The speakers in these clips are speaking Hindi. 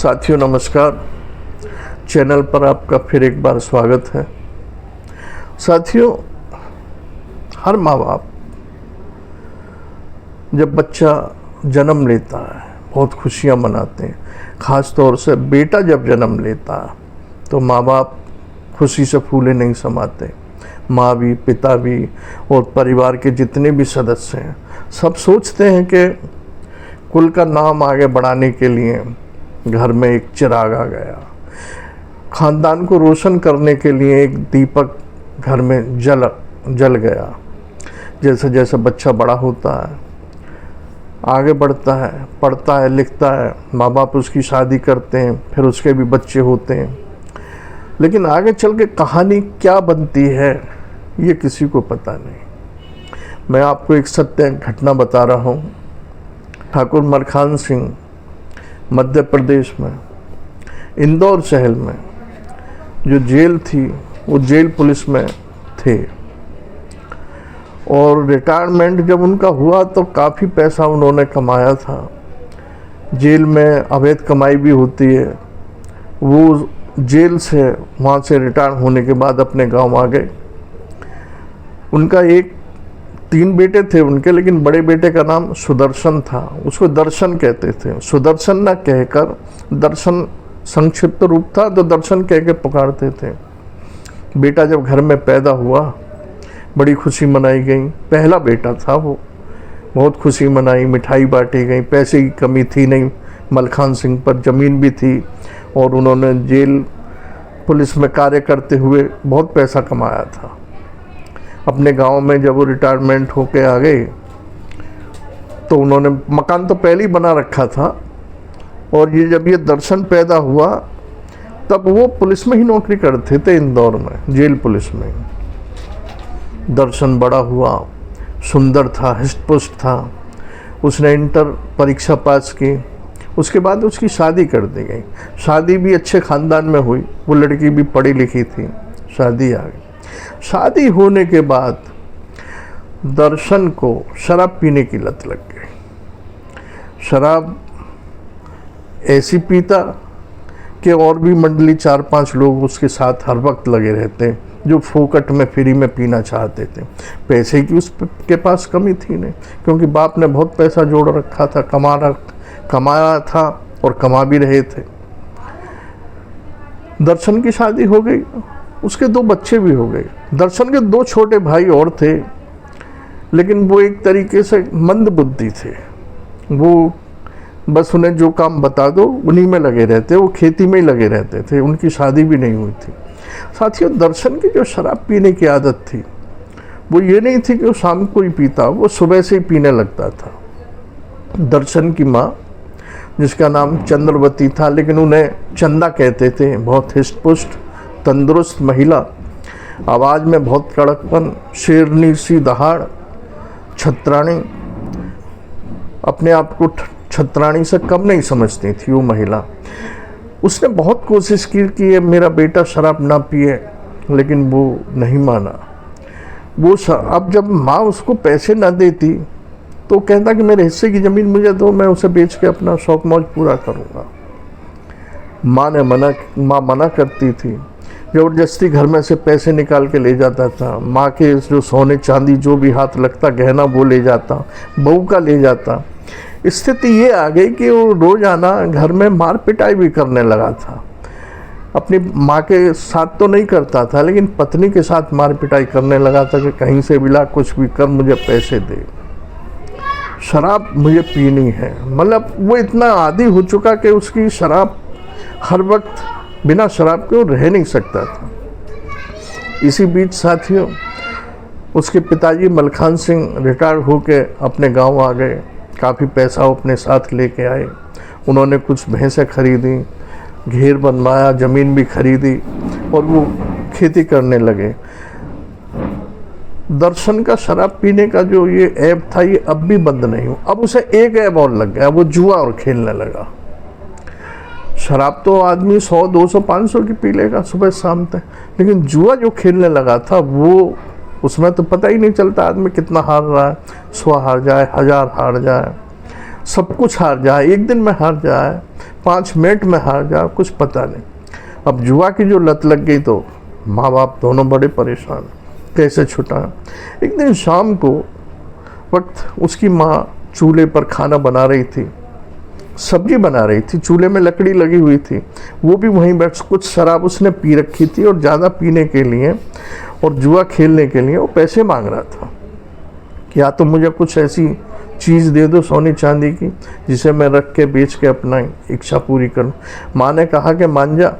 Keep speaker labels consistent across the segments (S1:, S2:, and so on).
S1: साथियों नमस्कार। चैनल पर आपका फिर एक बार स्वागत है। साथियों, हर माँ बाप जब बच्चा जन्म लेता है बहुत खुशियाँ मनाते हैं। ख़ास तौर से बेटा जब जन्म लेता है तो माँ बाप खुशी से फूले नहीं समाते। माँ भी, पिता भी और परिवार के जितने भी सदस्य हैं सब सोचते हैं कि कुल का नाम आगे बढ़ाने के लिए घर में एक चिराग आ गया, ख़ानदान को रोशन करने के लिए एक दीपक घर में जल गया। जैसे जैसे बच्चा बड़ा होता है, आगे बढ़ता है, पढ़ता है, लिखता है, माँ बाप उसकी शादी करते हैं, फिर उसके भी बच्चे होते हैं। लेकिन आगे चल के कहानी क्या बनती है ये किसी को पता नहीं। मैं आपको एक सत्य घटना बता रहा हूँ। ठाकुर मरखान सिंह मध्य प्रदेश में इंदौर शहर में जो जेल थी वो जेल पुलिस में थे और रिटायरमेंट जब उनका हुआ तो काफ़ी पैसा उन्होंने कमाया था। जेल में अवैध कमाई भी होती है। वो जेल से वहाँ से रिटायर होने के बाद अपने गांव आ गए। उनका 3 बेटे थे उनके, लेकिन बड़े बेटे का नाम सुदर्शन था। उसको दर्शन कहते थे। सुदर्शन ना कहकर, दर्शन संक्षिप्त रूप था तो दर्शन कह के पुकारते थे। बेटा जब घर में पैदा हुआ बड़ी खुशी मनाई गई। पहला बेटा था वो, बहुत खुशी मनाई, मिठाई बांटी गई। पैसे की कमी थी नहीं, मलखान सिंह पर ज़मीन भी थी और उन्होंने जेल पुलिस में कार्य करते हुए बहुत पैसा कमाया था। अपने गांव में जब वो रिटायरमेंट होके आ गए तो उन्होंने मकान तो पहले ही बना रखा था और जब ये दर्शन पैदा हुआ तब वो पुलिस में ही नौकरी करते थे, इंदौर में जेल पुलिस में। दर्शन बड़ा हुआ, सुंदर था, हृष्ट-पुष्ट था। उसने इंटर परीक्षा पास की। उसके बाद उसकी शादी कर दी गई। शादी भी अच्छे ख़ानदान में हुई। वो लड़की भी पढ़ी लिखी थी। शादी आ गई। शादी होने के बाद दर्शन को शराब पीने की लत लग गई। शराब ऐसी पीता कि और भी मंडली 4-5 लोग उसके साथ हर वक्त लगे रहते जो फोकट में फ्री में पीना चाहते थे। पैसे की उसके पास कमी थी नहीं, क्योंकि बाप ने बहुत पैसा जोड़ रखा था, कमाया था और कमा भी रहे थे। दर्शन की शादी हो गई, उसके 2 बच्चे भी हो गए। दर्शन के 2 छोटे भाई और थे, लेकिन वो एक तरीके से मंद बुद्धि थे। वो बस उन्हें जो काम बता दो उन्हीं में लगे रहते। वो खेती में ही लगे रहते थे। उनकी शादी भी नहीं हुई थी। साथियों, दर्शन की जो शराब पीने की आदत थी वो ये नहीं थी कि वो शाम को ही पीता, वो सुबह से ही पीने लगता था। दर्शन की माँ, जिसका नाम चंद्रवती था लेकिन उन्हें चंदा कहते थे, बहुत हृष्ट-पुष्ट तंदुरुस्त महिला, आवाज़ में बहुत कड़कपन, शेरनी सी दहाड़, छत्राणी, अपने आप को छत्राणी से कम नहीं समझती थी वो महिला। उसने बहुत कोशिश की कि ये मेरा बेटा शराब ना पिए, लेकिन वो नहीं माना। वो अब जब माँ उसको पैसे ना देती तो कहता कि मेरे हिस्से की ज़मीन मुझे दो, मैं उसे बेच के अपना शौक मौज पूरा करूँगा। माँ मना करती थी। ज़बरदस्ती घर में से पैसे निकाल के ले जाता था। माँ के जो सोने चांदी जो भी हाथ लगता गहना वो ले जाता, बहू का ले जाता। स्थिति ये आ गई कि वो रोज़ाना घर में मार पिटाई भी करने लगा था। अपनी माँ के साथ तो नहीं करता था, लेकिन पत्नी के साथ मार पिटाई करने लगा था कि कहीं से भी ला, कुछ भी कर, मुझे पैसे दे, शराब मुझे पीनी है। मतलब वो इतना आदी हो चुका कि उसकी शराब हर वक्त बिना शराब के वो रह नहीं सकता था। इसी बीच साथियों, उसके पिताजी मलखान सिंह रिटायर होके अपने गांव आ गए। काफ़ी पैसा वो अपने साथ लेके आए। उन्होंने कुछ भैंसें खरीदी, घेर बनवाया, ज़मीन भी खरीदी और वो खेती करने लगे। दर्शन का शराब पीने का जो ये ऐब था ये अब भी बंद नहीं हुआ। अब उसे एक ऐब और लग गया, वो जुआ और खेलने लगा। शराब तो आदमी 100, 200, 500 की पी लेगा सुबह शाम तक, लेकिन जुआ जो खेलने लगा था वो, उसमें तो पता ही नहीं चलता आदमी कितना हार रहा है। 100 हार जाए, 1000 हार जाए, सब कुछ हार जाए, एक दिन में हार जाए, 5 मिनट में हार जा, कुछ पता नहीं। अब जुआ की जो लत लग गई तो माँ बाप दोनों बड़े परेशान, कैसे छुटाएं। एक दिन शाम को वक्त उसकी माँ चूल्हे पर खाना बना रही थी, सब्जी बना रही थी, चूल्हे में लकड़ी लगी हुई थी, वो भी वहीं बैठ, कुछ शराब उसने पी रखी थी और ज़्यादा पीने के लिए और जुआ खेलने के लिए वो पैसे मांग रहा था कि या तो मुझे कुछ ऐसी चीज़ दे दो सोने चांदी की जिसे मैं रख के बेच के अपना इच्छा पूरी करूं। माँ ने कहा कि मान जा,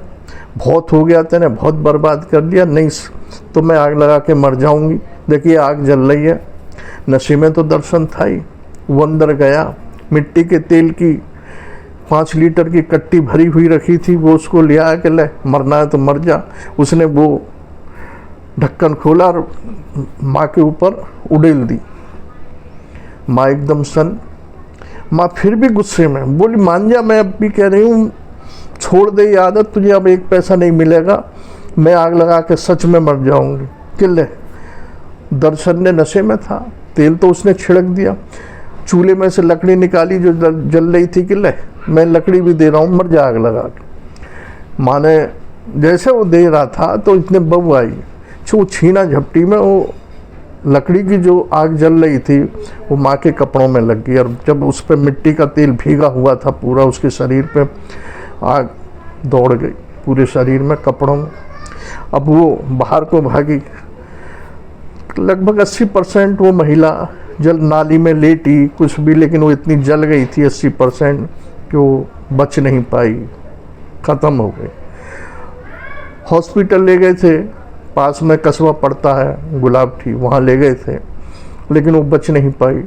S1: बहुत हो गया, तेने बहुत बर्बाद कर दिया, नहीं तो मैं आग लगा के मर जाऊंगी। देखिए आग जल रही है। नशे में तो दर्शन था ही। वो अंदर गया, मिट्टी के तेल की 5 लीटर की कट्टी भरी हुई रखी थी, वो उसको ले आया कि ले मरना है तो मर जा। उसने वो ढक्कन खोला और माँ के ऊपर उड़ेल दी। माँ एकदम सन। माँ फिर भी गुस्से में बोली, मान जा, मैं अब भी कह रही हूँ छोड़ दे ये आदत, तुझे अब 1 पैसा नहीं मिलेगा, मैं आग लगा के सच में मर जाऊंगी। किले दर्शन ने नशे में था, तेल तो उसने छिड़क दिया, चूल्हे में से लकड़ी निकाली जो जल रही थी, किले मैं लकड़ी भी दे रहा हूँ, मर जा आग लगा के। माँ ने जैसे वो दे रहा था तो इतने बहू आई, वो छीना झपटी में वो लकड़ी की जो आग जल रही थी वो माँ के कपड़ों में लग गई, और जब उस पर मिट्टी का तेल भीगा हुआ था पूरा, उसके शरीर पे आग दौड़ गई पूरे शरीर में, कपड़ों में। अब वो बाहर को भागी। लगभग 80% वो महिला जल नाली में लेटी कुछ भी, लेकिन वो इतनी जल गई थी 80% कि वो बच नहीं पाई, ख़त्म हो गई। हॉस्पिटल ले गए थे, पास में कस्बा पड़ता है गुलाबटी, वहाँ ले गए थे, लेकिन वो बच नहीं पाई,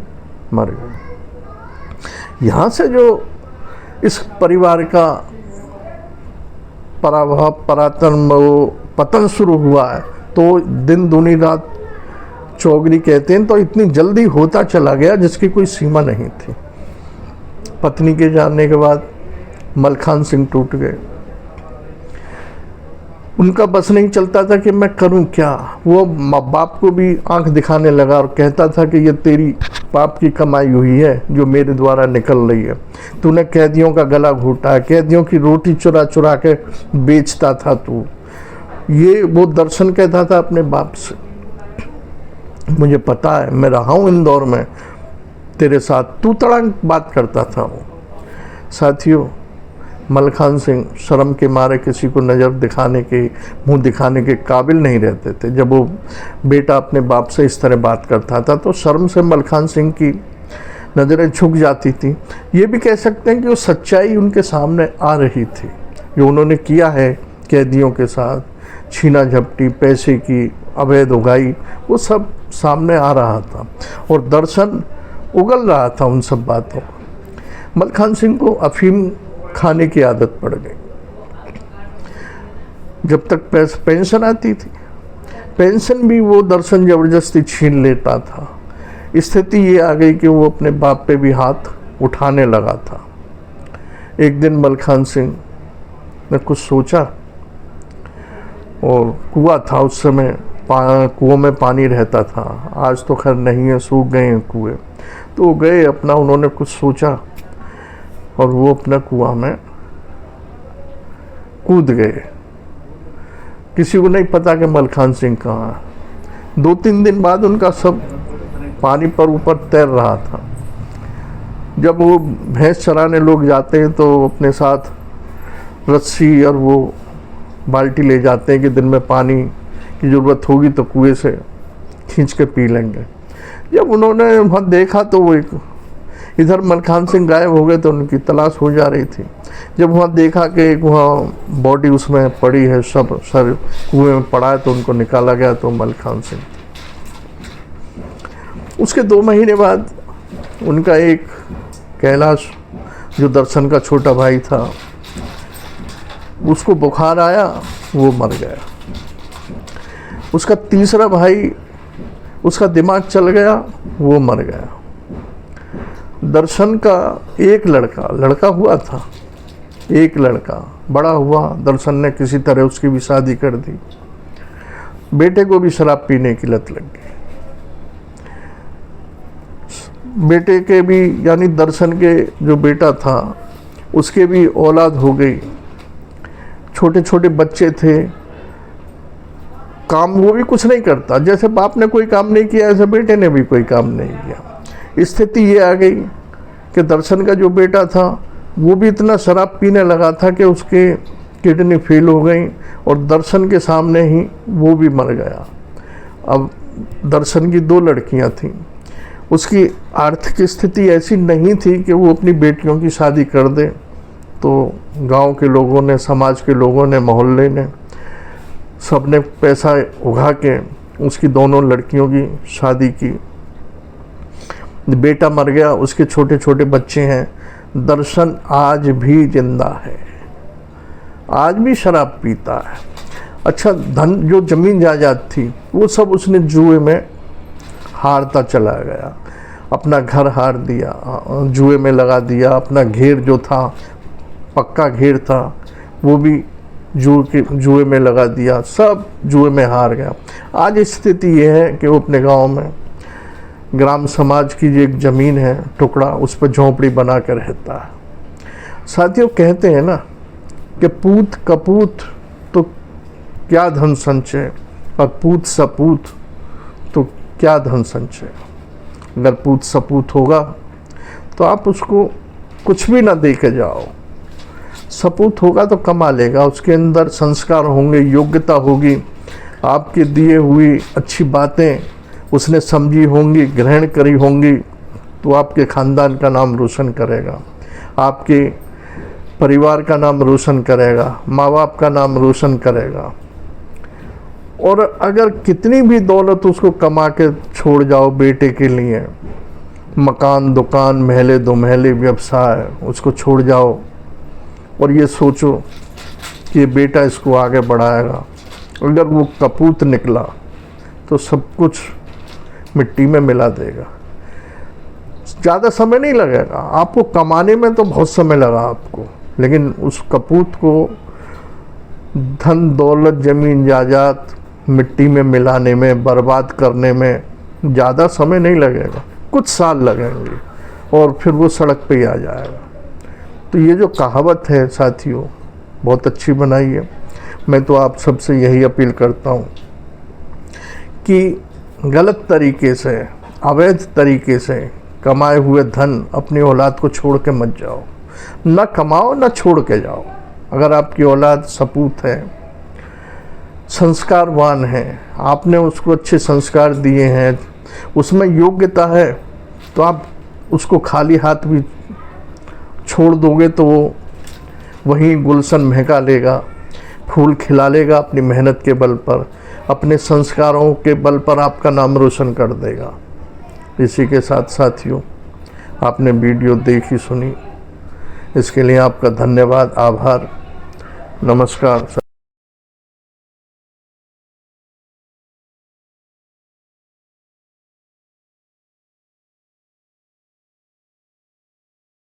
S1: मर गई। यहाँ से जो इस परिवार का पराभव परातन वो पतन शुरू हुआ है, तो दिन दूनी रात चौगनी कहते हैं, तो इतनी जल्दी होता चला गया जिसकी कोई सीमा नहीं थी। पत्नी के जाने के बाद मलखान सिंह टूट गए। उनका बस नहीं चलता था कि मैं करूं क्या। वो माँ बाप को भी आंख दिखाने लगा और कहता था कि ये तेरी पाप की कमाई हुई है जो मेरे द्वारा निकल रही है। तूने कैदियों का गला घोटा, कैदियों की रोटी चुरा चुरा के बेचता था तू। ये वो दर्शन कहता था अपने बाप से, मुझे पता है, मैं रहा हूँ इंदौर में तेरे साथ, तू तड़ंग बात करता था वो। साथियों, मलखान सिंह शर्म के मारे किसी को नज़र दिखाने के, मुंह दिखाने के काबिल नहीं रहते थे। जब वो बेटा अपने बाप से इस तरह बात करता था तो शर्म से मलखान सिंह की नज़रें झुक जाती थी। ये भी कह सकते हैं कि वो सच्चाई उनके सामने आ रही थी, जो उन्होंने किया है कैदियों के साथ, छीना झपटी, पैसे की अवैध उगाई, वो सब सामने आ रहा था और दर्शन उगल रहा था उन सब बातों। मलखान सिंह को अफीम खाने की आदत पड़ गई। जब तक पेंशन आती थी, पेंशन भी वो दर्शन जबरदस्ती छीन लेता था। स्थिति ये आ गई कि वो अपने बाप पे भी हाथ उठाने लगा था। एक दिन मलखान सिंह ने कुछ सोचा, और कुआं था उस समय, कुओं में पानी रहता था, आज तो खैर नहीं है, सूख गए हैं कुएं। तो वो गए अपना, उन्होंने कुछ सोचा और वो अपना कुआं में कूद गए। किसी को नहीं पता कि मलखान सिंह कहाँ है। 2-3 दिन बाद उनका सब पानी पर ऊपर तैर रहा था। जब वो भैंस चराने लोग जाते हैं तो अपने साथ रस्सी और वो बाल्टी ले जाते हैं कि दिन में पानी की ज़रूरत होगी तो कुएं से खींच के पी लेंगे। जब उन्होंने वहाँ देखा तो वो इधर मलखान सिंह गायब हो गए, तो उनकी तलाश हो जा रही थी। जब वहाँ देखा कि एक वहाँ बॉडी उसमें पड़ी है, सब सर कुएं में पड़ा है, तो उनको निकाला गया, तो मलखान सिंह। उसके 2 महीने बाद उनका एक कैलाश, जो दर्शन का छोटा भाई था, उसको बुखार आया, वो मर गया। उसका तीसरा भाई, उसका दिमाग चल गया, वो मर गया। दर्शन का एक लड़का हुआ था, एक लड़का बड़ा हुआ, दर्शन ने किसी तरह उसकी भी शादी कर दी। बेटे को भी शराब पीने की लत लग गई। बेटे के भी, यानी दर्शन के जो बेटा था, उसके भी औलाद हो गई, छोटे छोटे बच्चे थे, काम वो भी कुछ नहीं करता, जैसे बाप ने कोई काम नहीं किया ऐसे बेटे ने भी कोई काम नहीं किया। स्थिति ये आ गई कि दर्शन का जो बेटा था वो भी इतना शराब पीने लगा था कि उसके किडनी फेल हो गई और दर्शन के सामने ही वो भी मर गया। अब दर्शन की 2 लड़कियां थीं, उसकी आर्थिक स्थिति ऐसी नहीं थी कि वो अपनी बेटियों की शादी कर दे, तो गांव के लोगों ने, समाज के लोगों ने, मोहल्ले ने, सब ने पैसा उगा के उसकी दोनों लड़कियों की शादी की। बेटा मर गया, उसके छोटे छोटे बच्चे हैं। दर्शन आज भी जिंदा है, आज भी शराब पीता है। अच्छा, धन जो ज़मीन जायदाद थी वो सब उसने जुए में हारता चला गया, अपना घर हार दिया, जुए में लगा दिया, अपना घेर जो था, पक्का घेर था, वो भी जुए में लगा दिया, सब जुए में हार गया। आज स्थिति ये है कि वो अपने गांव में ग्राम समाज की जो एक ज़मीन है टुकड़ा, उस पर झोंपड़ी बना कर रहता है। साथियों, कहते हैं ना कि पूत कपूत तो क्या धन संचय, और पूत सपूत तो क्या धन संचय। अगर पूत सपूत होगा तो आप उसको कुछ भी ना दे के जाओ, सपूत होगा तो कमा लेगा, उसके अंदर संस्कार होंगे, योग्यता होगी, आपके दिए हुई अच्छी बातें उसने समझी होंगी, ग्रहण करी होंगी, तो आपके ख़ानदान का नाम रोशन करेगा, आपके परिवार का नाम रोशन करेगा, माँ बाप का नाम रोशन करेगा। और अगर कितनी भी दौलत उसको कमा के छोड़ जाओ बेटे के लिए, मकान, दुकान, महले, 2 महले, व्यवसाय उसको छोड़ जाओ और ये सोचो कि ये बेटा इसको आगे बढ़ाएगा, अगर वो कपूत निकला तो सब कुछ मिट्टी में मिला देगा। ज़्यादा समय नहीं लगेगा आपको कमाने में, तो बहुत समय लगा आपको, लेकिन उस कपूत को धन दौलत ज़मीन जायदाद मिट्टी में मिलाने में, बर्बाद करने में ज़्यादा समय नहीं लगेगा, कुछ साल लगेंगे और फिर वो सड़क पे ही आ जाएगा। तो ये जो कहावत है साथियों, बहुत अच्छी बनाई है। मैं तो आप सबसे यही अपील करता हूँ कि गलत तरीके से, अवैध तरीके से कमाए हुए धन अपनी औलाद को छोड़ के मत जाओ, ना कमाओ ना छोड़ के जाओ। अगर आपकी औलाद सपूत है, संस्कारवान है, आपने उसको अच्छे संस्कार दिए हैं, उसमें योग्यता है, तो आप उसको खाली हाथ भी छोड़ दोगे तो वो वहीं गुलशन महका लेगा, फूल खिला लेगा अपनी मेहनत के बल पर, अपने संस्कारों के बल पर आपका नाम रोशन कर देगा। इसी के साथ साथियों, आपने वीडियो देखी सुनी, इसके लिए आपका धन्यवाद, आभार, नमस्कार।